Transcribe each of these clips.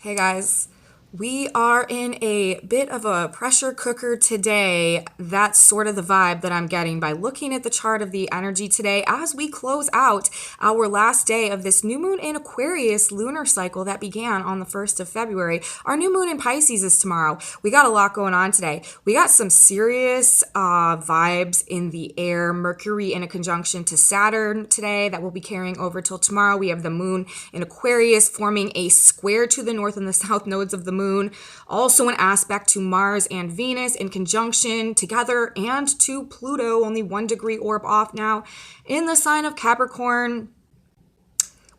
Hey guys, we are in a bit of a pressure cooker today. That's sort of the vibe that I'm getting by looking at the chart of the energy today as we close out our last day of this new moon in Aquarius lunar cycle that began on the 1st of February. Our new moon in Pisces is tomorrow. We got a lot going on today. We got some serious vibes in the air. Mercury in a conjunction to Saturn today that will be carrying over till tomorrow. We have the moon in Aquarius forming a square to the north and the south nodes of the moon. Also an aspect to Mars and Venus in conjunction together, and to Pluto, only 1 degree orb off now, in the sign of Capricorn.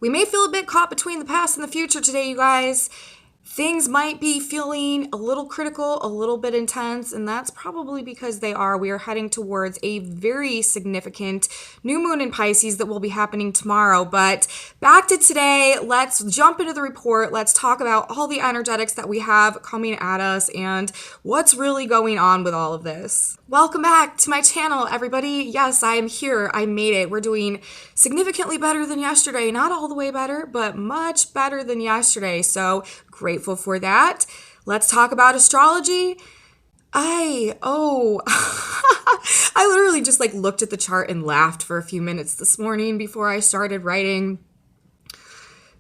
We may feel a bit caught between the past and the future today, you guys. Things might be feeling a little critical, a little bit intense, and that's probably because they are. We are heading towards a very significant new moon in Pisces that will be happening tomorrow. But back to today, let's jump into the report. Let's talk about all the energetics that we have coming at us and what's really going on with all of this. Welcome back to my channel, everybody. Yes, I am here. I made it. We're doing significantly better than yesterday. Not all the way better, but much better than yesterday. So grateful for that. Let's talk about astrology. I literally just looked at the chart and laughed for a few minutes this morning before I started writing.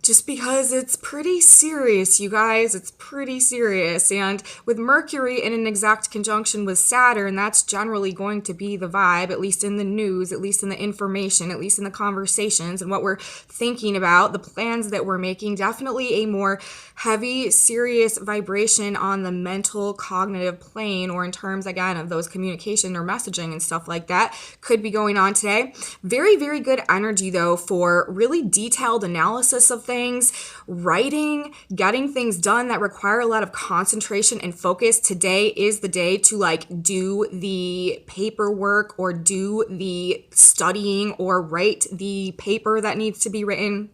Just because it's pretty serious, you guys. It's pretty serious. And with Mercury in an exact conjunction with Saturn, that's generally going to be the vibe, at least in the news, at least in the information, at least in the conversations and what we're thinking about, the plans that we're making. Definitely a more heavy, serious vibration on the mental, cognitive plane, or in terms, again, of those communication or messaging and stuff like that could be going on today. Very, very good energy, though, for really detailed analysis of things, writing, getting things done that require a lot of concentration and focus. Today is the day to do the paperwork or do the studying or write the paper that needs to be written.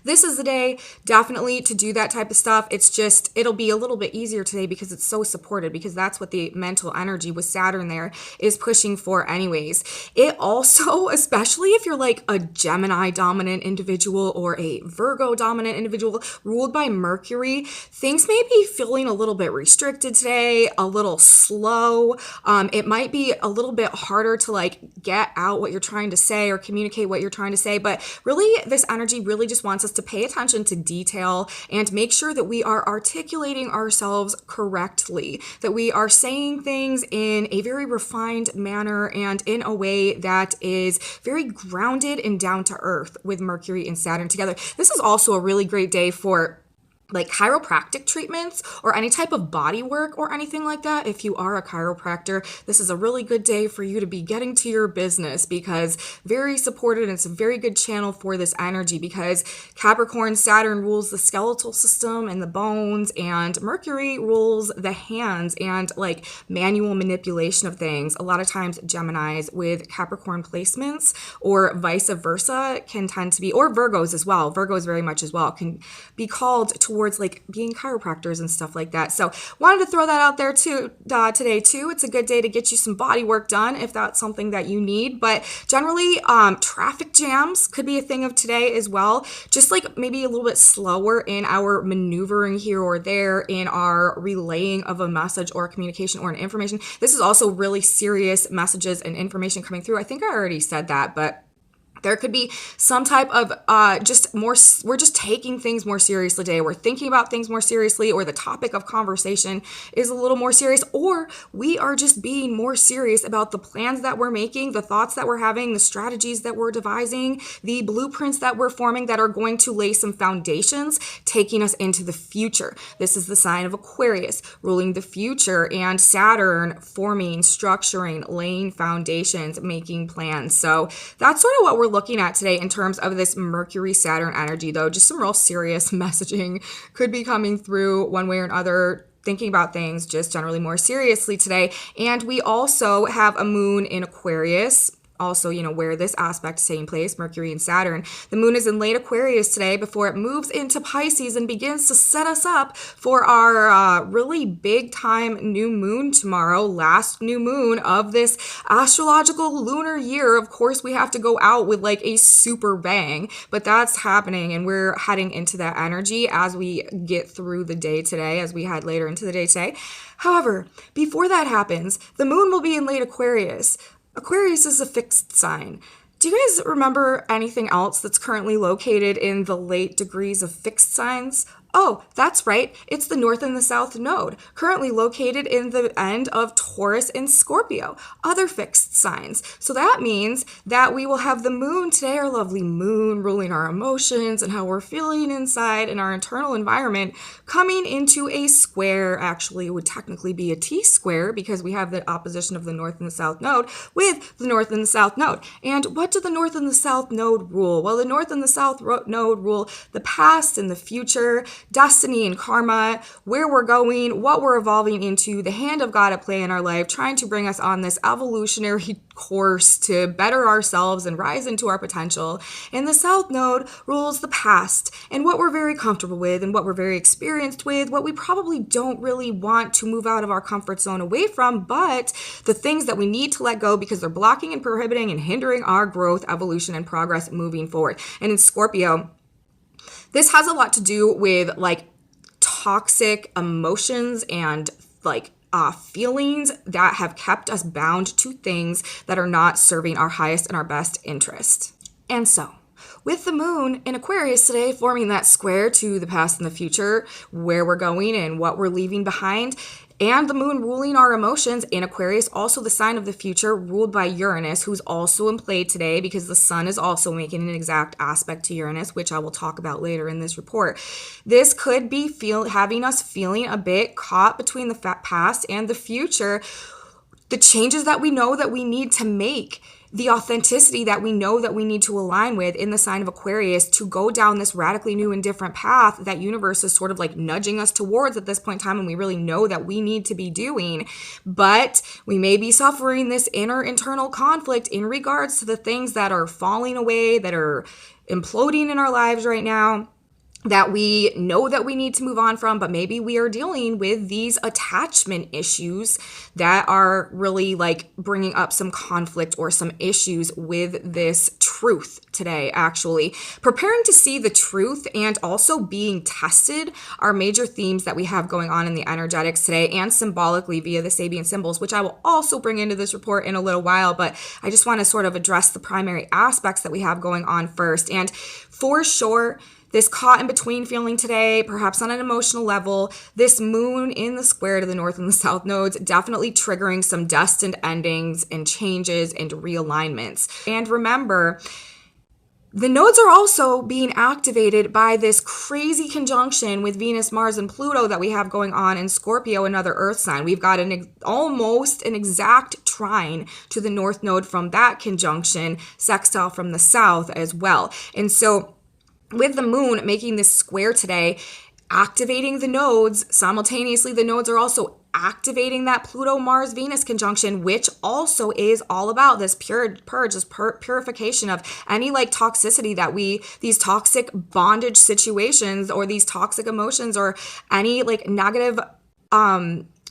This is the day definitely to do that type of stuff. It's just, it'll be a little bit easier today because it's so supported, because that's what the mental energy with Saturn there is pushing for anyways. It also, especially if you're a Gemini dominant individual or a Virgo dominant individual ruled by Mercury, things may be feeling a little bit restricted today, a little slow. It might be a little bit harder to get out what you're trying to say or communicate what you're trying to say, but really this energy really just wants us to pay attention to detail and make sure that we are articulating ourselves correctly, that we are saying things in a very refined manner and in a way that is very grounded and down to earth with Mercury and Saturn together. This is also a really great day for chiropractic treatments or any type of body work or anything like that. If you are a chiropractor, this is a really good day for you to be getting to your business, because very supported, and it's a very good channel for this energy, because Capricorn Saturn rules the skeletal system and the bones, and Mercury rules the hands and manual manipulation of things. A lot of times Geminis with Capricorn placements or vice versa can tend to be, or Virgos as well. Virgos very much as well can be called towards being chiropractors and stuff like that. So wanted to throw that out there too today too. It's a good day to get you some body work done if that's something that you need. But generally, traffic jams could be a thing of today as well. Just maybe a little bit slower in our maneuvering here or there in our relaying of a message or a communication or an information. This is also really serious messages and information coming through. I think I already said that, but there could be some type of we're just taking things more seriously today. We're thinking about things more seriously, or the topic of conversation is a little more serious, or we are just being more serious about the plans that we're making, the thoughts that we're having, the strategies that we're devising, the blueprints that we're forming that are going to lay some foundations, taking us into the future. This is the sign of Aquarius, ruling the future, and Saturn forming, structuring, laying foundations, making plans. So that's sort of what we're looking at today in terms of this Mercury Saturn energy, though. Just some real serious messaging could be coming through one way or another, thinking about things just generally more seriously today. And we also have a moon in Aquarius also, where this aspect is taking place, Mercury and Saturn. The moon is in late Aquarius today before it moves into Pisces and begins to set us up for our really big time new moon tomorrow, last new moon of this astrological lunar year. Of course, we have to go out with like a super bang, but that's happening, and we're heading into that energy as we get through the day today, as we head later into the day today. However, before that happens, the moon will be in late Aquarius. Aquarius is a fixed sign. Do you guys remember anything else that's currently located in the late degrees of fixed signs? Oh, that's right. It's the North and the South node, currently located in the end of Taurus and Scorpio, other fixed signs. So that means that we will have the moon today, our lovely moon, ruling our emotions and how we're feeling inside in our internal environment, coming into a square. Actually, it would technically be a T-square because we have the opposition of the North and the South node with the North and the South node. And what do the North and the South node rule? Well, the North and the South node rule the past and the future, destiny and karma, where we're going, what we're evolving into, the hand of God at play in our life, trying to bring us on this evolutionary course to better ourselves and rise into our potential. And the South node rules the past and what we're very comfortable with and what we're very experienced with, what we probably don't really want to move out of our comfort zone away from, but the things that we need to let go because they're blocking and prohibiting and hindering our growth, evolution, and progress moving forward. And in Scorpio, this has a lot to do with like toxic emotions and like feelings that have kept us bound to things that are not serving our highest and our best interest. And so, with the moon in Aquarius today forming that square to the past and the future, where we're going and what we're leaving behind, and the moon ruling our emotions in Aquarius, also the sign of the future, ruled by Uranus, who's also in play today because the sun is also making an exact aspect to Uranus, which I will talk about later in this report. This could be having us feeling a bit caught between the past and the future, the changes that we know that we need to make, the authenticity that we know that we need to align with in the sign of Aquarius to go down this radically new and different path that universe is sort of like nudging us towards at this point in time, and we really know that we need to be doing. But we may be suffering this internal conflict in regards to the things that are falling away, that are imploding in our lives right now, that we know that we need to move on from, but maybe we are dealing with these attachment issues that are really like bringing up some conflict or some issues with this truth today, actually. Preparing to see the truth and also being tested are major themes that we have going on in the energetics today and symbolically via the Sabian symbols, which I will also bring into this report in a little while, but I just want to sort of address the primary aspects that we have going on first. And for sure, this caught in between feeling today, perhaps on an emotional level, this moon in the square to the North and the South nodes, definitely triggering some destined endings and changes and realignments. And remember, the nodes are also being activated by this crazy conjunction with Venus, Mars, and Pluto that we have going on in Scorpio, another Earth sign. We've got almost an exact trine to the North node from that conjunction, sextile from the South as well. And so, with the moon making this square today, activating the nodes, simultaneously the nodes are also activating that Pluto-Mars-Venus conjunction, which also is all about this purge, this purification of any like toxicity that these toxic bondage situations or these toxic emotions or any like negative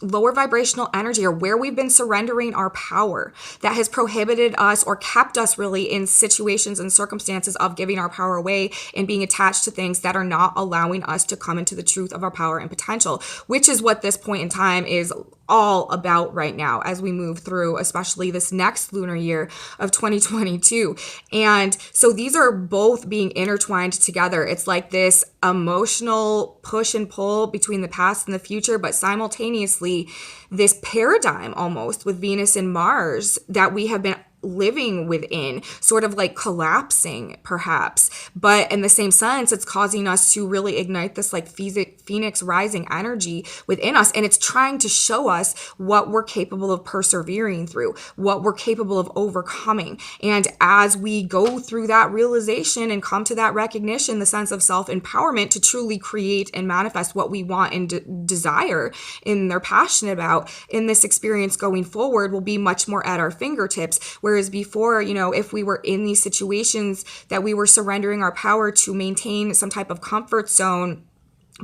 lower vibrational energy or where we've been surrendering our power that has prohibited us or kept us really in situations and circumstances of giving our power away and being attached to things that are not allowing us to come into the truth of our power and potential, which is what this point in time is all about right now as we move through, especially this next lunar year of 2022. And so these are both being intertwined together. It's like this emotional push and pull between the past and the future, but simultaneously this paradigm almost with Venus and Mars that we have been living within, sort of like collapsing perhaps, but in the same sense it's causing us to really ignite this like phoenix rising energy within us, and it's trying to show us what we're capable of persevering through, what we're capable of overcoming. And as we go through that realization and come to that recognition, the sense of self-empowerment to truly create and manifest what we want and desire and they're passionate about in this experience going forward will be much more at our fingertips, where Whereas before, if we were in these situations that we were surrendering our power to maintain some type of comfort zone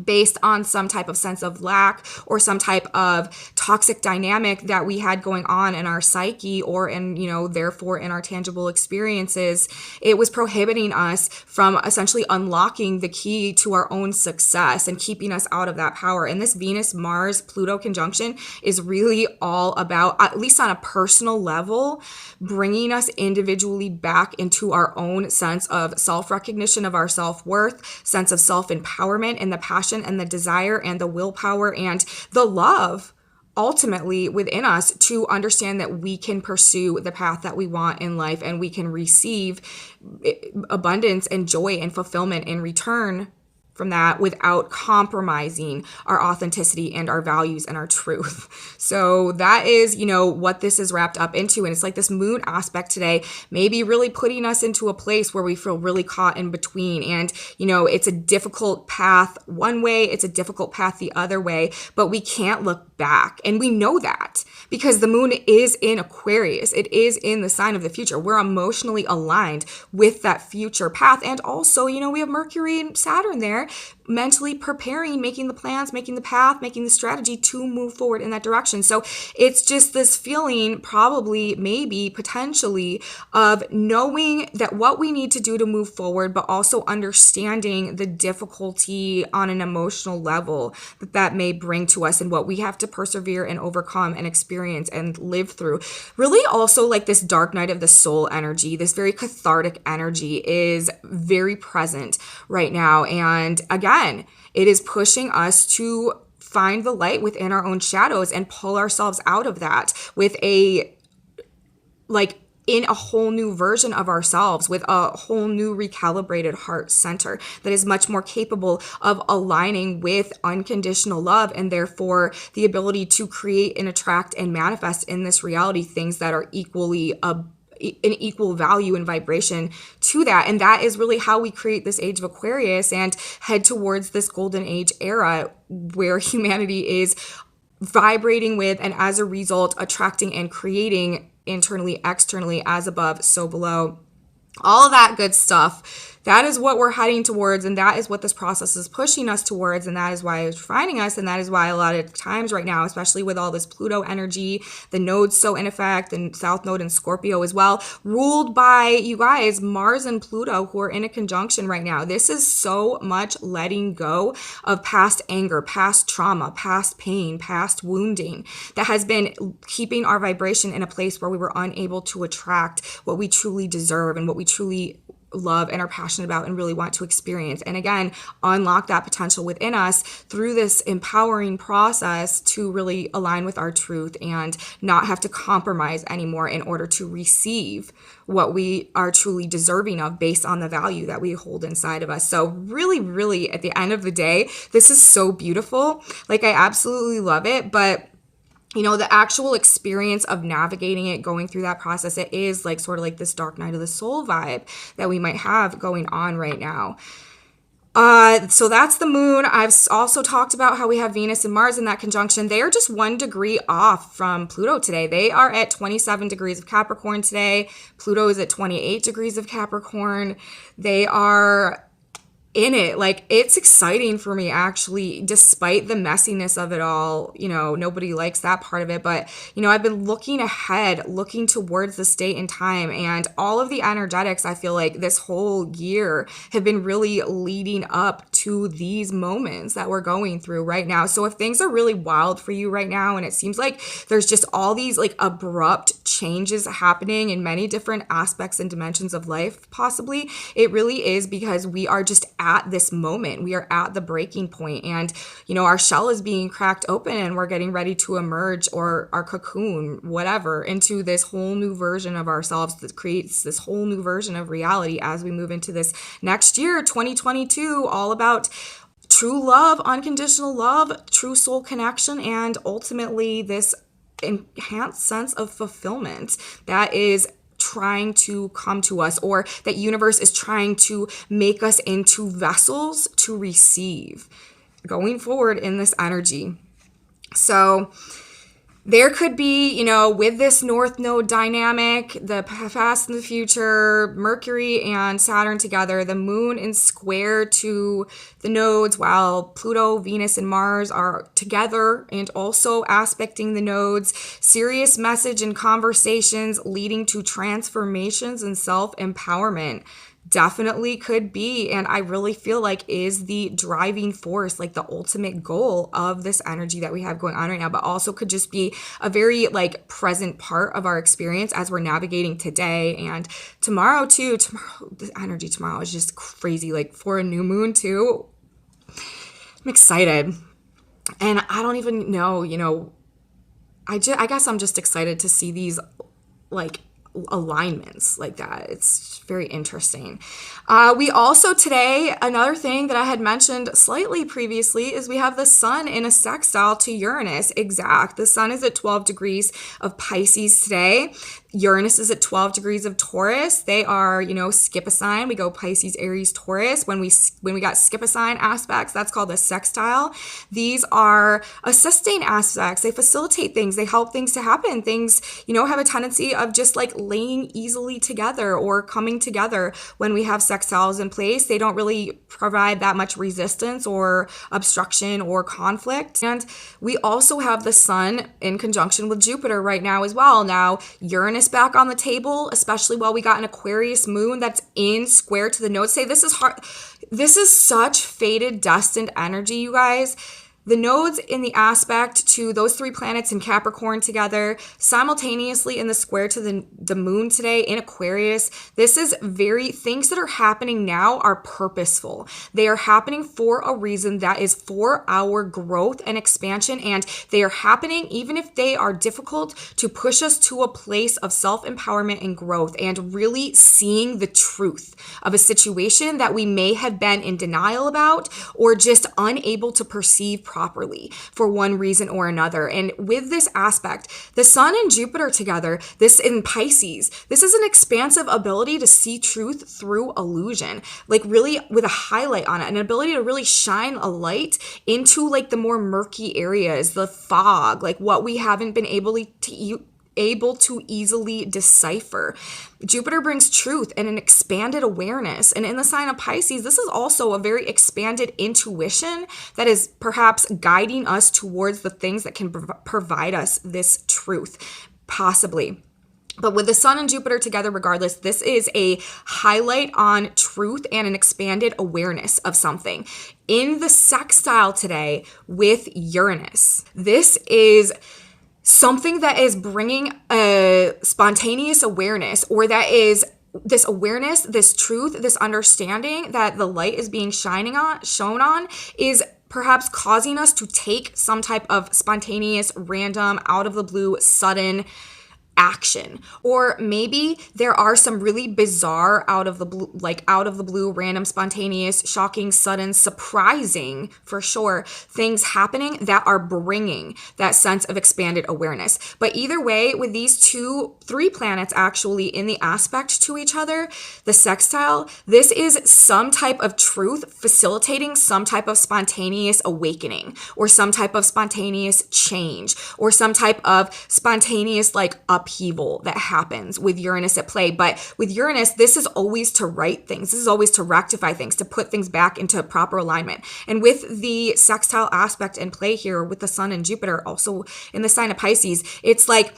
based on some type of sense of lack or some type of toxic dynamic that we had going on in our psyche or in, therefore in our tangible experiences, it was prohibiting us from essentially unlocking the key to our own success and keeping us out of that power. And this Venus-Mars-Pluto conjunction is really all about, at least on a personal level, bringing us individually back into our own sense of self-recognition of our self-worth, sense of self-empowerment, and the passion and the desire and the willpower and the love ultimately within us to understand that we can pursue the path that we want in life and we can receive abundance and joy and fulfillment in return from that without compromising our authenticity and our values and our truth. So that is, what this is wrapped up into. And it's like this moon aspect today, maybe really putting us into a place where we feel really caught in between. And, it's a difficult path one way, it's a difficult path the other way, but we can't look back. And we know that because the moon is in Aquarius. It is in the sign of the future. We're emotionally aligned with that future path. And also, we have Mercury and Saturn there, mentally preparing, making the plans, making the path, making the strategy to move forward in that direction. So it's just this feeling, probably, maybe, potentially, of knowing that what we need to do to move forward, but also understanding the difficulty on an emotional level that may bring to us and what we have to persevere and overcome and experience and live through. Really also like this dark night of the soul energy, this very cathartic energy is very present right now. And again, it is pushing us to find the light within our own shadows and pull ourselves out of that with in a whole new version of ourselves, with a whole new recalibrated heart center that is much more capable of aligning with unconditional love and therefore the ability to create and attract and manifest in this reality things that are equally an equal value and vibration to that. And that is really how we create this age of Aquarius and head towards this golden age era where humanity is vibrating with and as a result attracting and creating internally, externally, as above, so below. All of that good stuff. That is what we're heading towards, and that is what this process is pushing us towards, and that is why it's refining us, and that is why a lot of times right now, especially with all this Pluto energy, the nodes so in effect, and South Node in Scorpio as well, ruled by, you guys, Mars and Pluto, who are in a conjunction right now. This is so much letting go of past anger, past trauma, past pain, past wounding that has been keeping our vibration in a place where we were unable to attract what we truly deserve and what we truly love and are passionate about and really want to experience. And again, unlock that potential within us through this empowering process to really align with our truth and not have to compromise anymore in order to receive what we are truly deserving of based on the value that we hold inside of us. So really, really at the end of the day, this is so beautiful. Like I absolutely love it, but the actual experience of navigating it, going through that process, it is like sort of like this dark night of the soul vibe that we might have going on right now. So that's the moon. I've also talked about how we have Venus and Mars in that conjunction. They are just 1 degree off from Pluto today. They are at 27 degrees of Capricorn today. Pluto is at 28 degrees of Capricorn. They are in it. Like, it's exciting for me, actually, despite the messiness of it all. Nobody likes that part of it, but I've been looking ahead, looking towards this date and time, and all of the energetics, I feel like this whole year have been really leading up to these moments that we're going through right now. So if things are really wild for you right now, and it seems like there's just all these like abrupt changes happening in many different aspects and dimensions of life, possibly, it really is because we are just at this moment. We are at the breaking point, and our shell is being cracked open and we're getting ready to emerge, or our cocoon, whatever, into this whole new version of ourselves that creates this whole new version of reality as we move into this next year, 2022, all about true love, unconditional love, true soul connection, and ultimately this enhanced sense of fulfillment that is trying to come to us, or that universe is trying to make us into vessels to receive going forward in this energy. So There could be, with this North Node dynamic, the past and the future, Mercury and Saturn together, the moon in square to the nodes, while Pluto, Venus, and Mars are together and also aspecting the nodes. Serious message and conversations leading to transformations and self-empowerment. Definitely could be, and I really feel like is the driving force, like the ultimate goal of this energy that we have going on right now, but also could just be a very like present part of our experience as we're navigating today and tomorrow too. The energy tomorrow is just crazy, like for a new moon too. I'm excited, and I don't even know, I guess I'm just excited to see these like alignments like that. It's very interesting. We also today, another thing that I had mentioned slightly previously is we have the sun in a sextile to Uranus. Exact. The sun is at 12 degrees of Pisces today. Uranus is at 12 degrees of Taurus. They are, skip a sign. We go Pisces, Aries, Taurus. When we got skip a sign aspects, that's called a sextile. These are assisting aspects. They facilitate things. They help things to happen. Things, have a tendency of just like laying easily together or coming together when we have sextiles in place. They don't really provide that much resistance or obstruction or conflict. And we also have the sun in conjunction with Jupiter right now as well. Now, Uranus back on the table, especially while we got an Aquarius moon that's in square to the nodes. Say this is hard. This is such fated, destined energy, you guys. The nodes in the aspect to those three planets in Capricorn together, simultaneously in the square to the moon today in Aquarius. This is things that are happening now are purposeful. They are happening for a reason that is for our growth and expansion, and they are happening even if they are difficult to push us to a place of self-empowerment and growth and really seeing the truth of a situation that we may have been in denial about or just unable to perceive properly for one reason or another. And with this aspect, the sun and Jupiter together, this in Pisces, this is an expansive ability to see truth through illusion, like really with a highlight on it, an ability to really shine a light into like the more murky areas, the fog, like what we haven't been able to easily decipher. Jupiter brings truth and an expanded awareness. And in the sign of Pisces, this is also a very expanded intuition that is perhaps guiding us towards the things that can provide us this truth, possibly. But with the sun and Jupiter together, regardless, this is a highlight on truth and an expanded awareness of something. In the sextile today with Uranus, this is something that is bringing a spontaneous awareness, or that is this awareness, this truth, this understanding that the light is being shown on is perhaps causing us to take some type of spontaneous, random, out of the blue, sudden action. Or maybe there are some really bizarre out of the blue, random, spontaneous, shocking, sudden, surprising, for sure, things happening that are bringing that sense of expanded awareness. But either way, with these three planets actually in the aspect to each other, the sextile, this is some type of truth facilitating some type of spontaneous awakening, or some type of spontaneous change, or some type of spontaneous upheaval that happens with Uranus at play. But with Uranus, this is always to right things. This is always to rectify things, to put things back into proper alignment. And with the sextile aspect in play here with the sun and Jupiter also in the sign of Pisces, it's like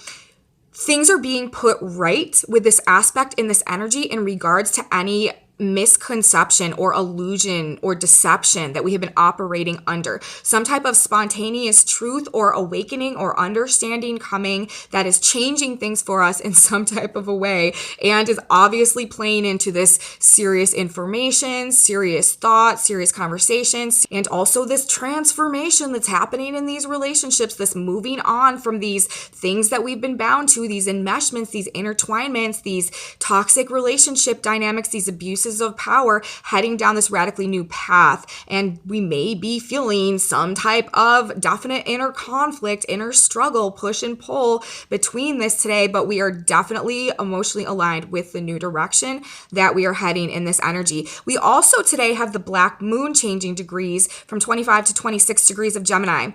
things are being put right with this aspect in this energy in regards to any misconception or illusion or deception that we have been operating under. Some type of spontaneous truth or awakening or understanding coming that is changing things for us in some type of a way, and is obviously playing into this serious information, serious thought, serious conversations, and also this transformation that's happening in these relationships, this moving on from these things that we've been bound to, these enmeshments, these intertwinements, these toxic relationship dynamics, these abuses of power, heading down this radically new path. And we may be feeling some type of definite inner conflict, inner struggle, push and pull between this today, but we are definitely emotionally aligned with the new direction that we are heading in this energy. We also today have the black moon changing degrees from 25 to 26 degrees of Gemini.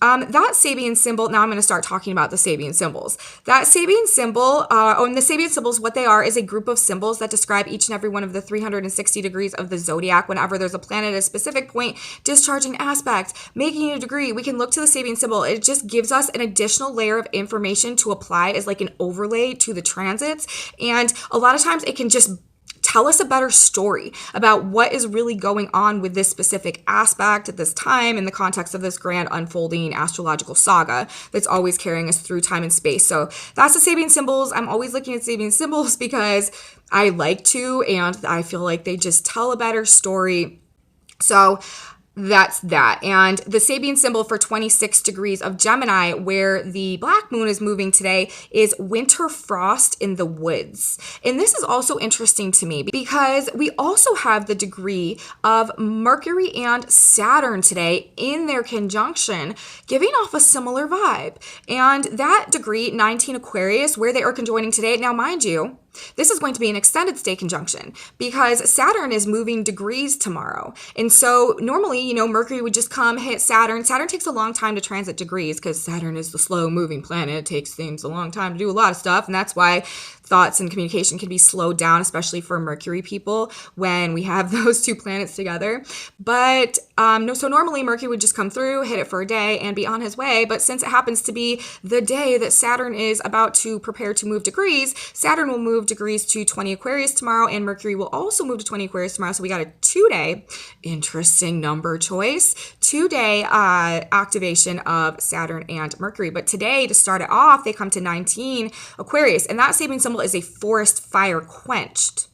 That Sabian symbol, now I'm going to start talking about the Sabian symbols. That Sabian symbol, and the Sabian symbols, what they are is a group of symbols that describe each and every one of the 360 degrees of the zodiac. Whenever there's a planet at a specific point, discharging aspect, making a degree, we can look to the Sabian symbol. It just gives us an additional layer of information to apply as like an overlay to the transits. And a lot of times it can just tell us a better story about what is really going on with this specific aspect at this time in the context of this grand unfolding astrological saga that's always carrying us through time and space. So that's the Sabian symbols. I'm always looking at Sabian symbols because I like to, and I feel like they just tell a better story. So that's that. And the Sabian symbol for 26 degrees of Gemini, where the black moon is moving today, is winter frost in the woods. And this is also interesting to me because we also have the degree of Mercury and Saturn today in their conjunction, giving off a similar vibe. And that degree, 19 Aquarius, where they are conjoining today. Now, mind you, this is going to be an extended stay conjunction because Saturn is moving degrees tomorrow. And so normally, Mercury would just come, hit Saturn. Saturn takes a long time to transit degrees because Saturn is the slow moving planet. It takes things a long time to do a lot of stuff. And that's why thoughts and communication can be slowed down, especially for Mercury people when we have those two planets together. But so normally Mercury would just come through, hit it for a day and be on his way. But since it happens to be the day that Saturn is about to prepare to move degrees, Saturn will move degrees to 20 Aquarius tomorrow, and Mercury will also move to 20 Aquarius tomorrow. So we got a 2-day, interesting number choice, 2-day activation of Saturn and Mercury. But today, to start it off, they come to 19 Aquarius, and that Sabian symbol is a forest fire quenched.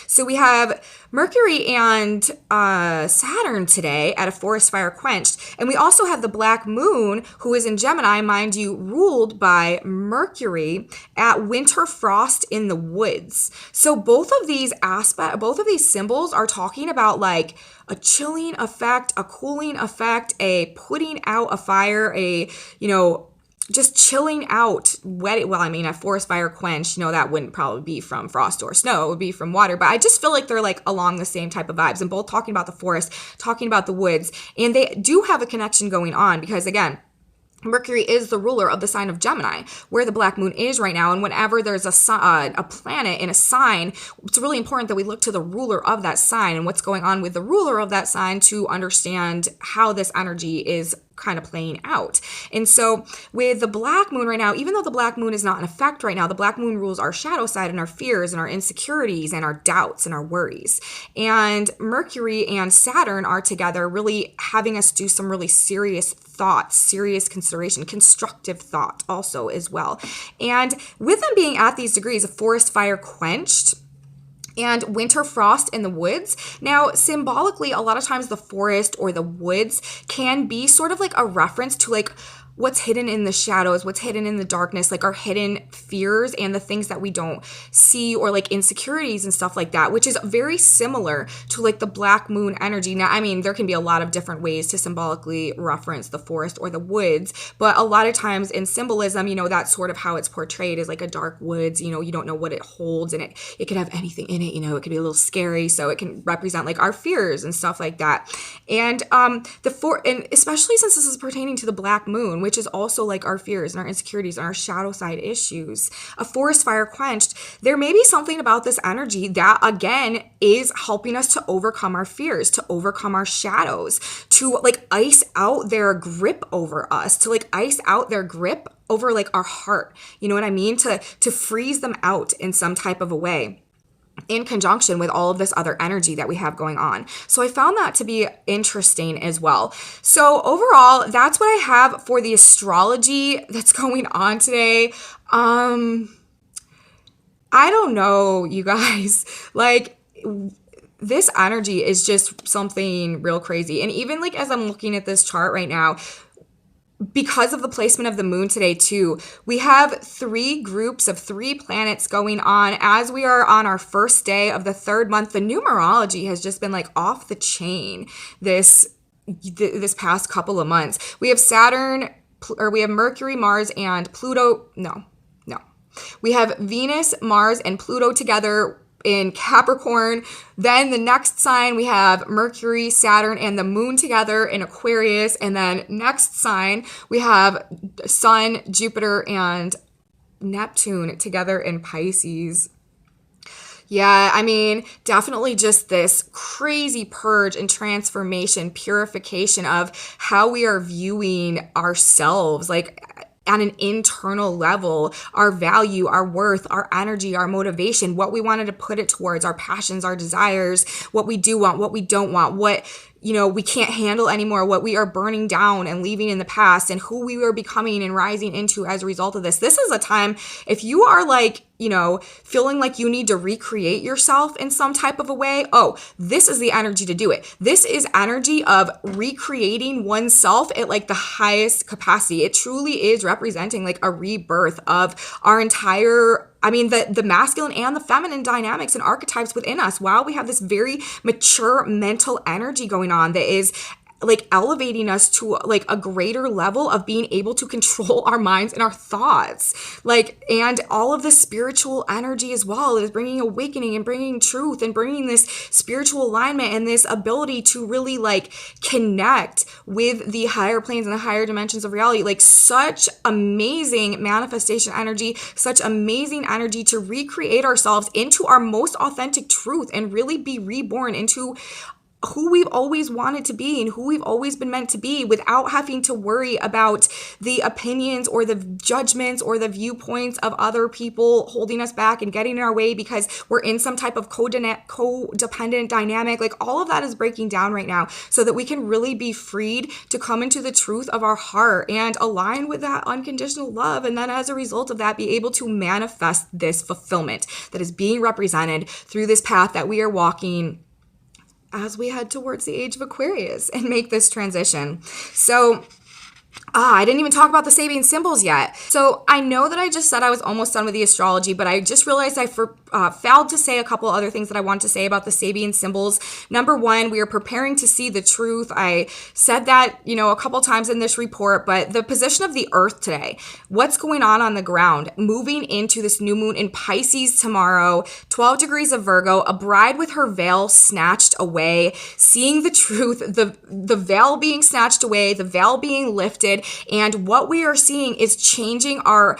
So we have Mercury and Saturn today at a forest fire quenched. And we also have the black moon, who is in Gemini, mind you, ruled by Mercury, at winter frost in the woods. So both of these symbols are talking about like a chilling effect, a cooling effect, a putting out a fire, just chilling out, a forest fire quench, that wouldn't probably be from frost or snow. It would be from water. But I just feel like they're like along the same type of vibes and both talking about the forest, talking about the woods. And they do have a connection going on because, again, Mercury is the ruler of the sign of Gemini, where the black moon is right now. And whenever there's a planet in a sign, it's really important that we look to the ruler of that sign and what's going on with the ruler of that sign to understand how this energy is kind of playing out. And so with the black moon right now, even though the black moon is not in effect right now, the black moon rules our shadow side and our fears and our insecurities and our doubts and our worries. And Mercury and Saturn are together, really having us do some really serious thoughts, serious consideration, constructive thought also as well. And with them being at these degrees of forest fire quenched and winter frost in the woods. Now, symbolically, a lot of times the forest or the woods can be sort of like a reference to like what's hidden in the shadows, what's hidden in the darkness, like our hidden fears and the things that we don't see, or like insecurities and stuff like that, which is very similar to like the black moon energy. Now, there can be a lot of different ways to symbolically reference the forest or the woods, but a lot of times in symbolism, that's sort of how it's portrayed as like a dark woods, you don't know what it holds, and it could have anything in it, it could be a little scary, so it can represent like our fears and stuff like that. And and especially since this is pertaining to the black moon, which is also like our fears and our insecurities and our shadow side issues. A forest fire quenched, there may be something about this energy that, again, is helping us to overcome our fears, to overcome our shadows, to like ice out their grip over us, to like ice out their grip over like our heart. You know what I mean? To freeze them out in some type of a way, in conjunction with all of this other energy that we have going on. So I found that to be interesting as well. So overall, that's what I have for the astrology that's going on today. I don't know, you guys, like this energy is just something real crazy. And even like as I'm looking at this chart right now, because of the placement of the moon today too, we have 3 groups of 3 planets going on as we are on our first day of the 3rd month. The numerology has just been like off the chain this past couple of months. We have we have Mercury, Mars, and Pluto. No. We have Venus, Mars, and Pluto together in Capricorn. Then the next sign, we have Mercury, Saturn, and the moon together in Aquarius. And then next sign, we have Sun, Jupiter, and Neptune together in Pisces. Yeah, I mean, definitely just this crazy purge and transformation, purification of how we are viewing ourselves, like at an internal level, our value, our worth, our energy, our motivation, what we wanted to put it towards, our passions, our desires, what we do want, what we don't want, what we can't handle anymore, what we are burning down and leaving in the past, and who we are becoming and rising into as a result of this. This is a time, if you are like, feeling like you need to recreate yourself in some type of a way, this is the energy to do it. This is energy of recreating oneself at like the highest capacity. It truly is representing like a rebirth of our entire, the masculine and the feminine dynamics and archetypes within us. While we have this very mature mental energy going on that is like elevating us to like a greater level of being able to control our minds and our thoughts, and all of the spiritual energy as well. It is bringing awakening and bringing truth and bringing this spiritual alignment and this ability to really like connect with the higher planes and the higher dimensions of reality. Like such amazing manifestation energy, such amazing energy to recreate ourselves into our most authentic truth and really be reborn into who we've always wanted to be and who we've always been meant to be, without having to worry about the opinions or the judgments or the viewpoints of other people holding us back and getting in our way because we're in some type of codependent dynamic. Like all of that is breaking down right now so that we can really be freed to come into the truth of our heart and align with that unconditional love. And then as a result of that, be able to manifest this fulfillment that is being represented through this path that we are walking as we head towards the age of Aquarius and make this transition. So I didn't even talk about the Sabian symbols yet. So I know that I just said I was almost done with the astrology, but I just realized I failed to say a couple other things that I want to say about the Sabian symbols. Number one, we are preparing to see the truth. I said that, a couple times in this report, but the position of the earth today, what's going on the ground, moving into this new moon in Pisces tomorrow, 12 degrees of Virgo, a bride with her veil snatched away, seeing the truth, the veil being snatched away, the veil being lifted. And what we are seeing is changing our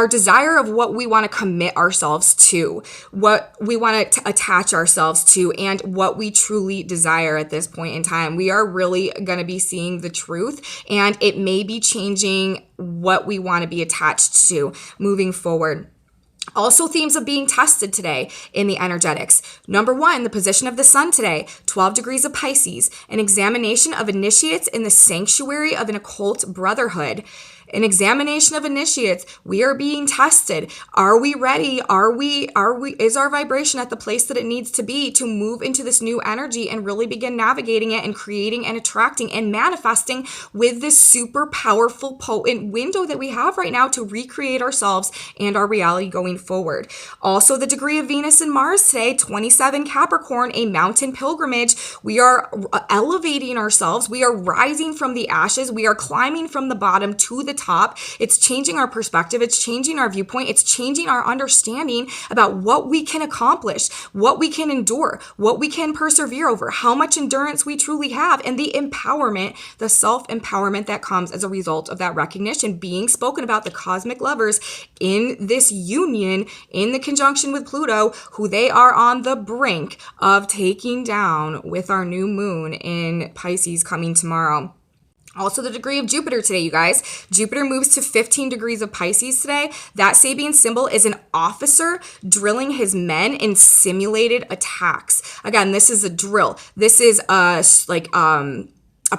desire of what we want to commit ourselves to, what we want to attach ourselves to, and what we truly desire at this point in time. We are really going to be seeing the truth, and it may be changing what we want to be attached to moving forward. Also, themes of being tested today in the energetics. Number one, the position of the sun today, 12 degrees of Pisces, an examination of initiates in the sanctuary of an occult brotherhood. An examination of initiates. We are being tested. Are we ready? Is our vibration at the place that it needs to be to move into this new energy and really begin navigating it and creating and attracting and manifesting with this super powerful, potent window that we have right now to recreate ourselves and our reality going forward. Also, the degree of Venus and Mars today, 27 Capricorn, a mountain pilgrimage. We are elevating ourselves. We are rising from the ashes. We are climbing from the bottom to the top. It's changing our perspective. It's changing our viewpoint. It's changing our understanding about what we can accomplish, what we can endure, what we can persevere over, how much endurance we truly have, and the empowerment, the self-empowerment that comes as a result of that recognition being spoken about, the cosmic lovers in this union, in the conjunction with Pluto, who they are on the brink of taking down with our new moon in Pisces coming tomorrow. Also, the degree of Jupiter today, you guys. Jupiter moves to 15 degrees of Pisces today. That Sabian symbol is an officer drilling his men in simulated attacks. Again, this is a drill. This is a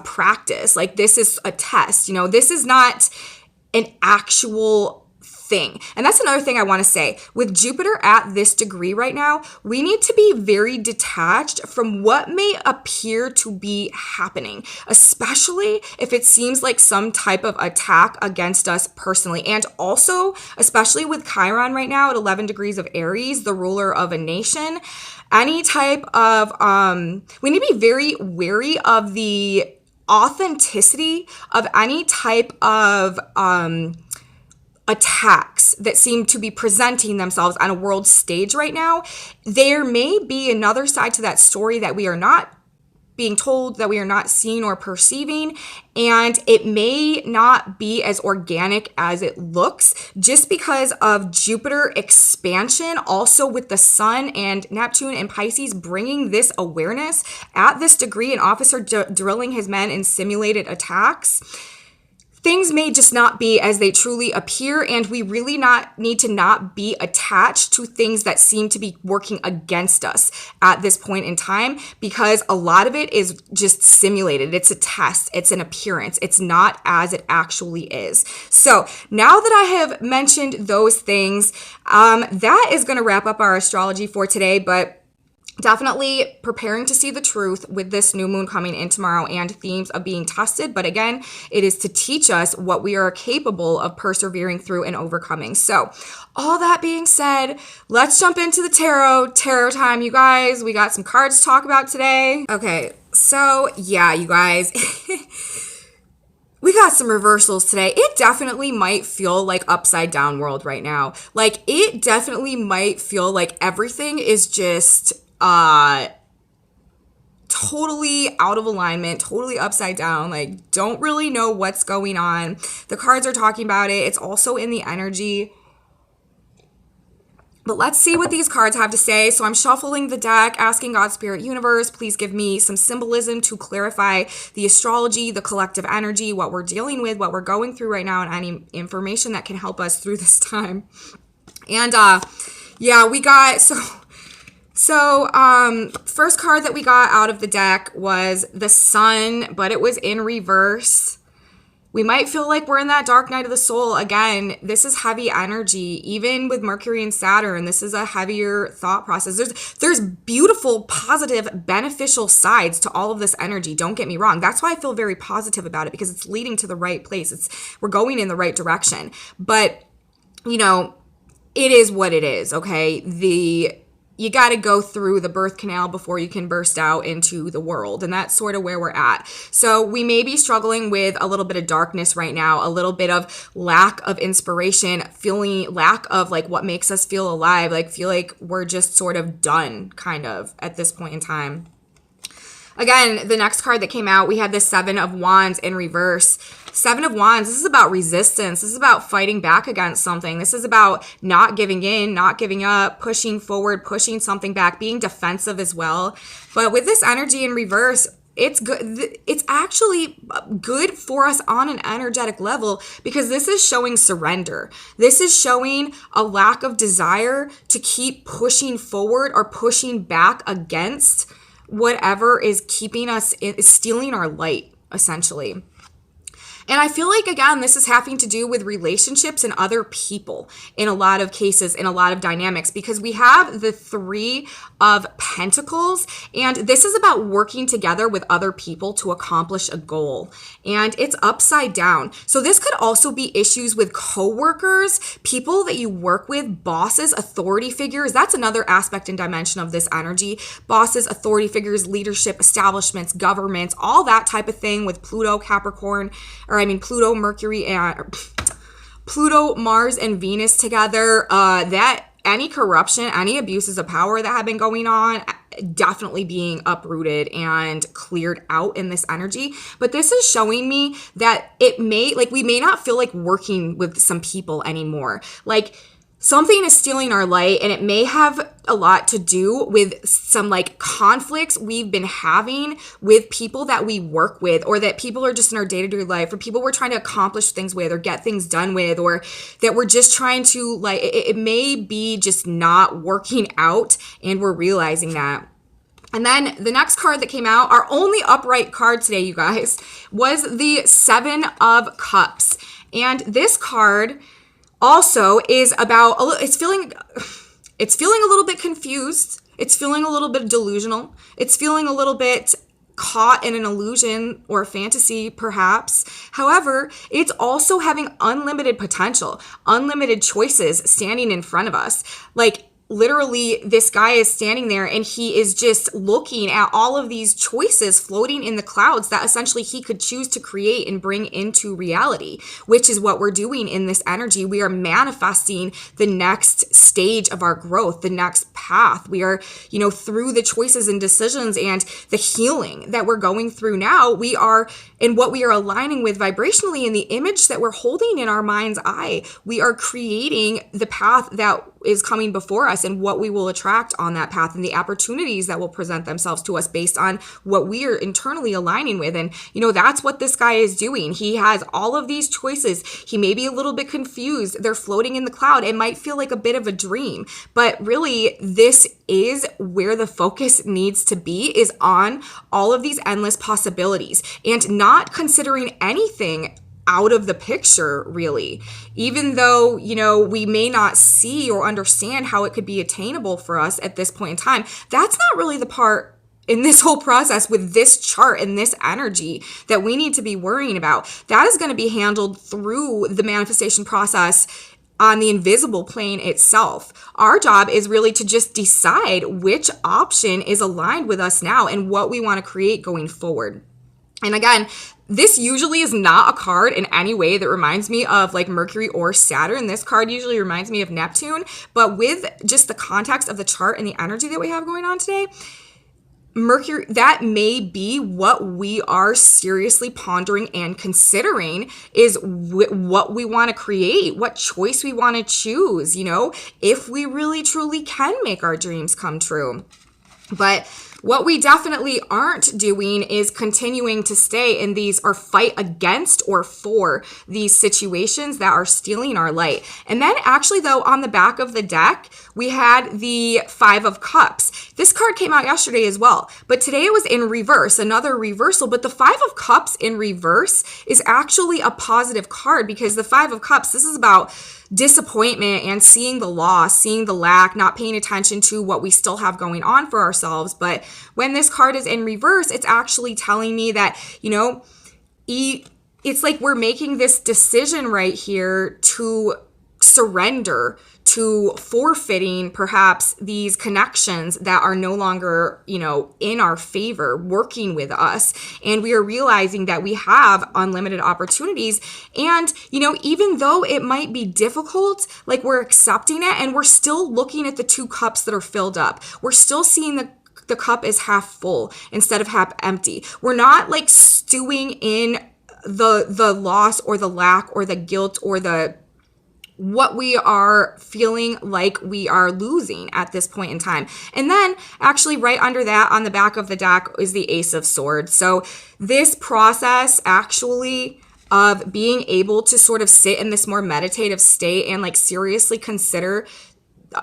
practice. Like, this is a test. This is not an actual thing. And that's another thing I want to say. With Jupiter at this degree right now, we need to be very detached from what may appear to be happening, especially if it seems like some type of attack against us personally. And also, especially with Chiron right now at 11 degrees of Aries, the ruler of a nation, any type of, we need to be very wary of the authenticity of any type of, attacks that seem to be presenting themselves on a world stage right now, there may be another side to that story that we are not being told, that we are not seeing or perceiving, and it may not be as organic as it looks just because of Jupiter expansion, also with the Sun and Neptune and Pisces bringing this awareness at this degree, and officer drilling his men in simulated attacks. Things may just not be as they truly appear, and we really need to not be attached to things that seem to be working against us at this point in time, because a lot of it is just simulated. It's a test. It's an appearance. It's not as it actually is. So now that I have mentioned those things, that is going to wrap up our astrology for today, but definitely preparing to see the truth with this new moon coming in tomorrow and themes of being tested. But again, it is to teach us what we are capable of persevering through and overcoming. So all that being said, let's jump into the tarot time, you guys. We got some cards to talk about today. Okay, so yeah, you guys. We got some reversals today. It definitely might feel like upside down world right now. Like, it definitely might feel like everything is just totally out of alignment, totally upside down, like don't really know what's going on. The cards are talking about it. It's also in the energy. But let's see what these cards have to say. So I'm shuffling the deck, asking God, Spirit, Universe, please give me some symbolism to clarify the astrology, the collective energy, what we're dealing with, what we're going through right now, and any information that can help us through this time. And yeah, we got first card that we got out of the deck was the Sun, but it was in reverse. We might feel like we're in that dark night of the soul. Again, this is heavy energy. Even with Mercury and Saturn, this is a heavier thought process. There's beautiful, positive, beneficial sides to all of this energy. Don't get me wrong. That's why I feel very positive about it, because it's leading to the right place. We're going in the right direction. But, you know, it is what it is, okay? You got to go through the birth canal before you can burst out into the world. And that's sort of where we're at. So we may be struggling with a little bit of darkness right now, a little bit of lack of inspiration, feeling lack of like what makes us feel alive, like feel like we're just sort of done kind of at this point in time. Again, the next card that came out, we had the Seven of Wands in reverse. Seven of Wands, this is about resistance. This is about fighting back against something. This is about not giving in, not giving up, pushing forward, pushing something back, being defensive as well. But with this energy in reverse, it's good. It's actually good for us on an energetic level, because this is showing surrender. This is showing a lack of desire to keep pushing forward or pushing back against whatever is keeping us, is stealing our light, essentially. And I feel like, again, this is having to do with relationships and other people in a lot of cases, in a lot of dynamics, because we have the Three of Pentacles, and this is about working together with other people to accomplish a goal. And it's upside down. So this could also be issues with coworkers, people that you work with, bosses, authority figures. That's another aspect and dimension of this energy. Bosses, authority figures, leadership, establishments, governments, all that type of thing with Pluto, Capricorn, Pluto, Mercury, and Pluto, Mars, and Venus together. That any corruption, any abuses of power that have been going on, definitely being uprooted and cleared out in this energy. But this is showing me that we may not feel like working with some people anymore. Like, something is stealing our light, and it may have a lot to do with some like conflicts we've been having with people that we work with, or that people are just in our day-to-day life, or people we're trying to accomplish things with or get things done with, or that we're just trying to like, it may be just not working out, and we're realizing that. And then the next card that came out, our only upright card today, you guys, was the Seven of Cups. And this card also is about, it's feeling a little bit confused. It's feeling a little bit delusional. It's feeling a little bit caught in an illusion or a fantasy, perhaps. However, it's also having unlimited potential, unlimited choices standing in front of us. Like, literally this guy is standing there and he is just looking at all of these choices floating in the clouds that essentially he could choose to create and bring into reality, which is what we're doing in this energy. We are manifesting the next stage of our growth, the next path. We are, through the choices and decisions and the healing that we're going through now, we are in what we are aligning with vibrationally in the image that we're holding in our mind's eye. We are creating the path that is coming before us and what we will attract on that path and the opportunities that will present themselves to us based on what we are internally aligning with. And, that's what this guy is doing. He has all of these choices. He may be a little bit confused. They're floating in the cloud. It might feel like a bit of a dream, but really this is where the focus needs to be, is on all of these endless possibilities and not considering anything out of the picture, really. Even though, we may not see or understand how it could be attainable for us at this point in time, that's not really the part in this whole process with this chart and this energy that we need to be worrying about. That is going to be handled through the manifestation process on the invisible plane itself. Our job is really to just decide which option is aligned with us now and what we want to create going forward. And again, this usually is not a card in any way that reminds me of like Mercury or Saturn. This card usually reminds me of Neptune, but with just the context of the chart and the energy that we have going on today, Mercury, that may be what we are seriously pondering and considering, is what we want to create, what choice we want to choose, if we really truly can make our dreams come true. But what we definitely aren't doing is continuing to stay in these or fight against or for these situations that are stealing our light. And then actually though, on the back of the deck, we had the Five of Cups. This card came out yesterday as well, but today it was in reverse, another reversal. But the Five of Cups in reverse is actually a positive card, because the Five of Cups, this is about disappointment and seeing the loss, seeing the lack, not paying attention to what we still have going on for ourselves. But when this card is in reverse, it's actually telling me that, it's like we're making this decision right here to surrender, to forfeiting perhaps these connections that are no longer, in our favor, working with us. And we are realizing that we have unlimited opportunities. And, even though it might be difficult, like we're accepting it and we're still looking at the two cups that are filled up. We're still seeing the cup is half full instead of half empty. We're not like stewing in the loss or the lack or the guilt or what we are feeling like we are losing at this point in time. And then actually right under that on the back of the deck is the Ace of Swords. So this process actually of being able to sort of sit in this more meditative state and like seriously consider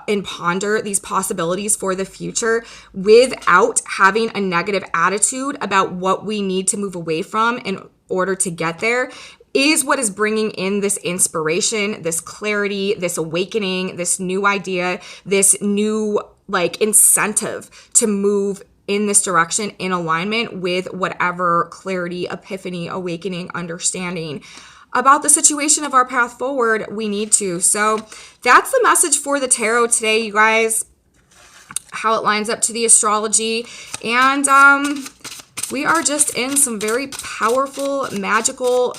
and ponder these possibilities for the future without having a negative attitude about what we need to move away from in order to get there is what is bringing in this inspiration, this clarity, this awakening, this new idea, this new like incentive to move in this direction in alignment with whatever clarity, epiphany, awakening, understanding about the situation of our path forward we need to. So that's the message for the tarot today, you guys, how it lines up to the astrology. And we are just in some very powerful, magical,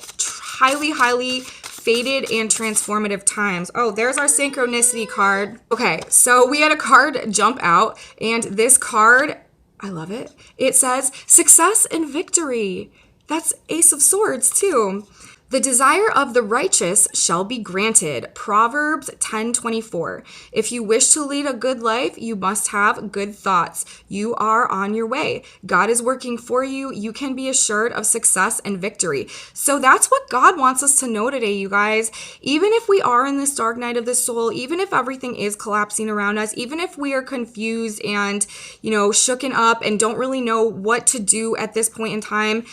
highly fated and transformative times. Oh, there's our synchronicity card. Okay, so we had a card jump out, and this card, I love it. It says success and victory. That's Ace of Swords too. The desire of the righteous shall be granted. Proverbs 10:24. If you wish to lead a good life, you must have good thoughts. You are on your way. God is working for you. You can be assured of success and victory. So that's what God wants us to know today, you guys. Even if we are in this dark night of the soul, even if everything is collapsing around us, even if we are confused and, shooken up and don't really know what to do at this point in time,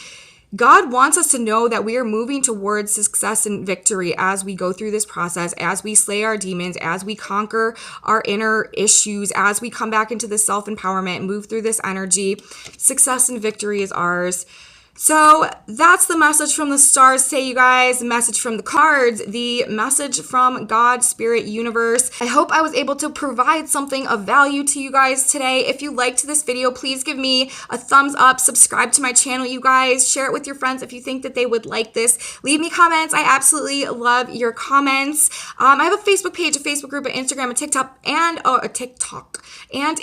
God wants us to know that we are moving towards success and victory as we go through this process, as we slay our demons, as we conquer our inner issues, as we come back into the self-empowerment and move through this energy. Success and victory is ours. So that's the message from the stars today, you guys. The message from the cards, the message from God, Spirit, Universe. I hope I was able to provide something of value to you guys today. If you liked this video, please give me a thumbs up, subscribe to my channel, you guys. Share it with your friends if you think that they would like this. Leave me comments. I absolutely love your comments. I have a Facebook page, a Facebook group, an Instagram, a TikTok, and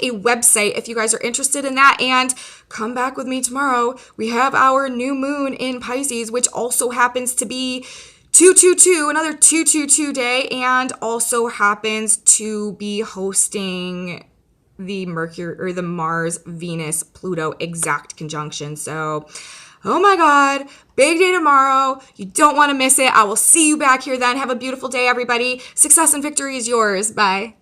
a website if you guys are interested in that. And come back with me tomorrow. We have our new moon in Pisces, which also happens to be 222, another 222 day, and also happens to be hosting the Mercury or the Mars, Venus, Pluto exact conjunction. So, oh my God, big day tomorrow. You don't want to miss it. I will see you back here then. Have a beautiful day, everybody. Success and victory is yours. Bye.